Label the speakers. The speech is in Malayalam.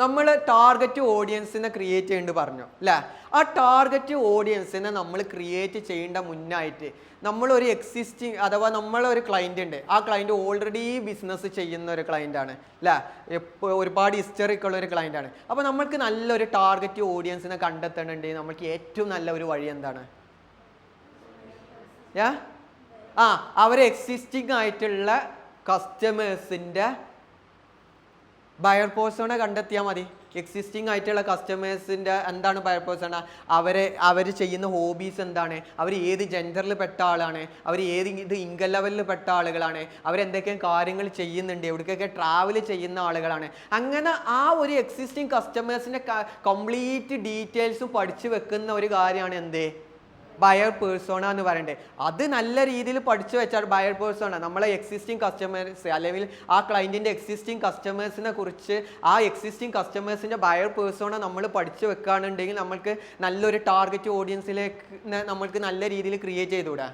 Speaker 1: നമ്മൾ ടാർഗറ്റ് ഓഡിയൻസിനെ ക്രിയേറ്റ് ചെയ്യേണ്ടി പറഞ്ഞു അല്ലേ? ആ ടാർഗറ്റ് ഓഡിയൻസിനെ നമ്മൾ ക്രിയേറ്റ് ചെയ്യേണ്ട മുന്നായിട്ട് നമ്മളൊരു എക്സിസ്റ്റിംഗ് അഥവാ നമ്മളൊരു ക്ലയൻറ്റ് ഉണ്ട്, ആ ക്ലയൻറ്റ് ഓൾറെഡി ബിസിനസ് ചെയ്യുന്ന ഒരു ക്ലയൻ്റ് ആണ് അല്ലേ? ഇപ്പോൾ ഒരുപാട് ഹിസ്റ്ററിക്കുള്ള ഒരു ക്ലയൻ്റ് ആണ്. അപ്പോൾ നമ്മൾക്ക് നല്ലൊരു ടാർഗറ്റ് ഓഡിയൻസിനെ കണ്ടെത്തണമെങ്കിൽ നമ്മൾക്ക് ഏറ്റവും നല്ല ഒരു വഴി എന്താണ്? അവർ എക്സിസ്റ്റിംഗ് ആയിട്ടുള്ള കസ്റ്റമേഴ്സിൻ്റെ ബയർ പേഴ്സണെ കണ്ടെത്തിയാൽ മതി. എക്സിസ്റ്റിംഗ് ആയിട്ടുള്ള കസ്റ്റമേഴ്സിൻ്റെ എന്താണ് ബയർ പേഴ്സണ? അവർ ചെയ്യുന്ന ഹോബീസ് എന്താണ്, അവർ ഏത് ജെൻഡറിൽ പെട്ട ആളാണ്, അവർ ഏത് ഇൻകം ലെവലിൽ പെട്ട ആളുകളാണ്, അവരെന്തൊക്കെ കാര്യങ്ങൾ ചെയ്യുന്നുണ്ട്, എവിടേക്കൊക്കെ ട്രാവൽ ചെയ്യുന്ന ആളുകളാണ്. അങ്ങനെ ആ ഒരു എക്സിസ്റ്റിംഗ് കസ്റ്റമേഴ്സിൻ്റെ കംപ്ലീറ്റ് ഡീറ്റെയിൽസും പഠിച്ചു വെക്കുന്ന ഒരു കാര്യമാണ് എന്ത്? ബയർ പേഴ്സോണ എന്ന് പറയണ്ടേ. അത് നല്ല രീതിയിൽ പഠിച്ചു വെച്ചാൽ ബയർ പേഴ്സോണ നമ്മളെ എക്സിസ്റ്റിംഗ് കസ്റ്റമേഴ്സ് അല്ലെങ്കിൽ ആ ക്ലയൻറ്റിൻ്റെ എക്സിസ്റ്റിംഗ് കസ്റ്റമേഴ്സിനെ കുറിച്ച് ആ എക്സിസ്റ്റിംഗ് കസ്റ്റമേഴ്സിൻ്റെ ബയർ പേഴ്സോണ നമ്മൾ പഠിച്ചു വെക്കുകയാണെന്നുണ്ടെങ്കിൽ നമ്മൾക്ക് നല്ലൊരു ടാർഗറ്റ് ഓഡിയൻസിലേക്ക് നമ്മൾക്ക് നല്ല രീതിയിൽ ക്രിയേറ്റ് ചെയ്തുകൂടാ.